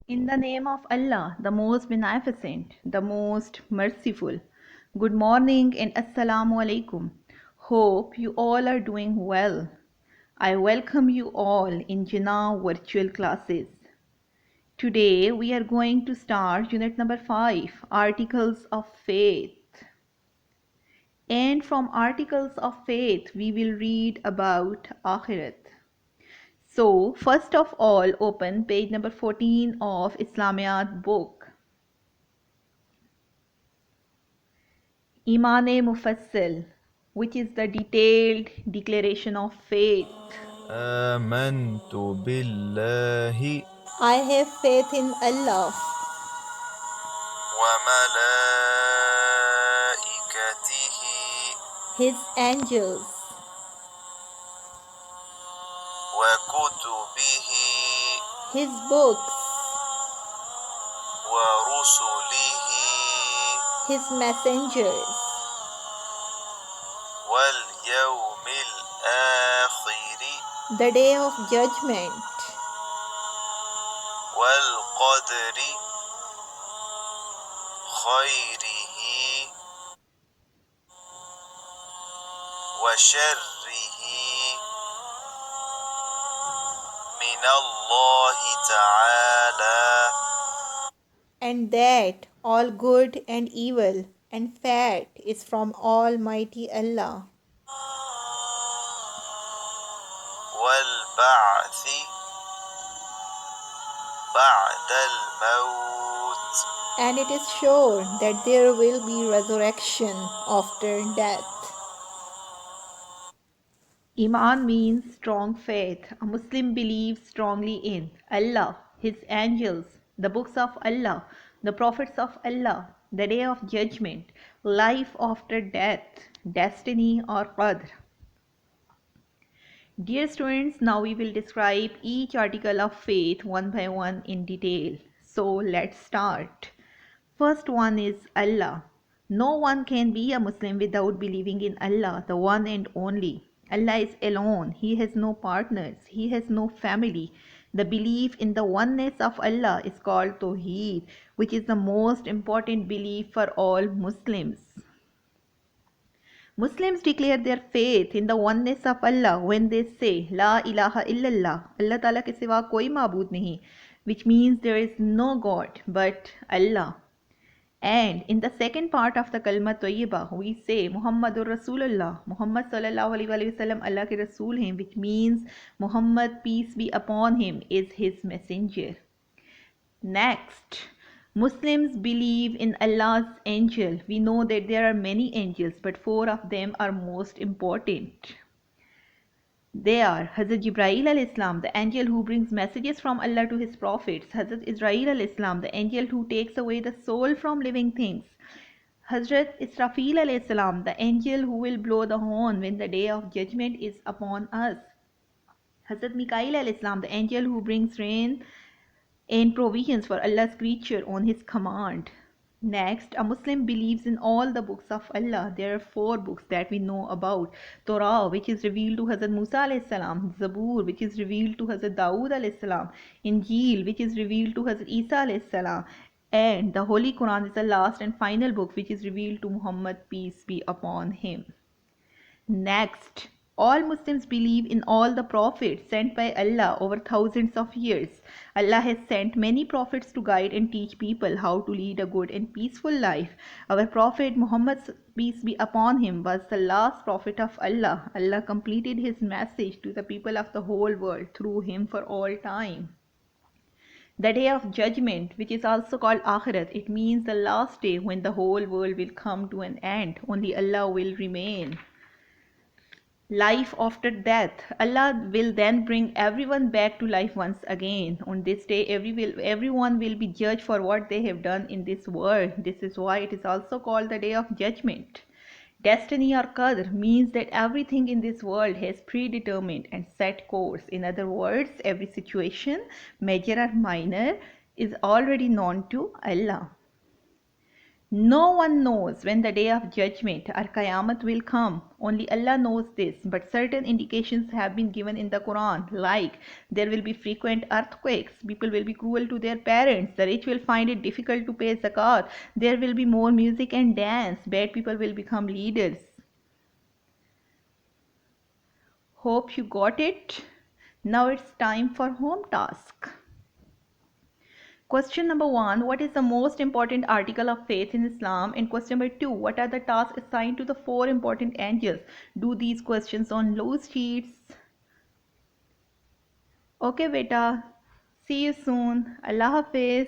In the name of Allah, the most beneficent, the most merciful. Good morning and Assalamu alaikum. Hope you all are doing well. I welcome you all in Jinnah virtual classes. Today we are going to start unit number 5, Articles of Faith. And from Articles of Faith we will read about Akhirat. So, first of all, open page number 14 of Islamiyat book. Iman-e Mufassal, which is the detailed declaration of faith. آمنت بالله I have faith in Allah, وملائكته His angels, وكتبه His books, ورسله His messengers, واليوم الآخر the day of judgment, والقدر خيره وشره من الله تعالى and that all good and evil and fat is from Almighty Allah, والبعث بعد الموت and it is sure that there will be resurrection after death. Iman means strong faith. A Muslim believes strongly in Allah, His angels, the books of Allah, the prophets of Allah, the day of judgment, life after death, destiny or qadr. Dear students, now we will describe each article of faith one by one in detail. So let's start. First one is Allah. No one can be a Muslim without believing in Allah, the one and only. Allah is alone. He has no partners. He has no family. The belief in the oneness of Allah is called Tawheed, which is the most important belief for all Muslims. Muslims declare their faith in the oneness of Allah when they say La ilaha illallah, Allah Ta'ala ke siwa koi maabood nahi, which means there is no God but Allah. And in the second part of the Kalma Tayyibah, we say Muhammadur Rasulullah, Muhammad sallallahu alaihi wasallam Allah ke Rasul hain, which means Muhammad, peace be upon him, is his messenger. Next, Muslims believe in Allah's angel. We know that there are many angels, but 4 of them are most important. They are Hazrat Jibrail al-Islam, the angel who brings messages from Allah to his prophets. Hazrat Israel al-Islam, the angel who takes away the soul from living things. Hazrat Israfil al-Islam, the angel who will blow the horn when the day of judgment is upon us. Hazrat Mikail al-Islam, the angel who brings rain and provisions for Allah's creature on his command. Next, a Muslim believes in all the books of Allah. There are 4 books that we know about. Torah, which is revealed to Hazrat Musa alayhi salam. Zabur, which is revealed to Hazrat Dawood alayhi salam. Injil, which is revealed to Hazrat Isa alayhi salam. And the Holy Quran is the last and final book which is revealed to Muhammad, peace be upon him. Next, all Muslims believe in all the prophets sent by Allah over thousands of years. Allah has sent many prophets to guide and teach people how to lead a good and peaceful life. Our Prophet Muhammad, peace be upon him, was the last prophet of Allah. Allah completed his message to the people of the whole world through him for all time. The day of judgment, which is also called Akhirat, it means the last day when the whole world will come to an end. Only Allah will remain. Life after death. Allah will then bring everyone back to life once again. On this day, everyone will be judged for what they have done in this world. This is why it is also called the day of judgment. Destiny or qadr means that everything in this world has predetermined and set course. In other words, every situation, major or minor, is already known to Allah. No one knows when the day of judgment or Qiyamah will come. Only Allah knows this. But certain indications have been given in the Quran, like there will be frequent earthquakes, people will be cruel to their parents, the rich will find it difficult to pay zakat, there will be more music and dance, bad people will become leaders. Hope you got it. Now it's time for home task. Question number 1, what is the most important article of faith in Islam? And question number 2, what are the tasks assigned to the 4 important angels? Do these questions on loose sheets. Okay beta, see you soon. Allah Hafiz.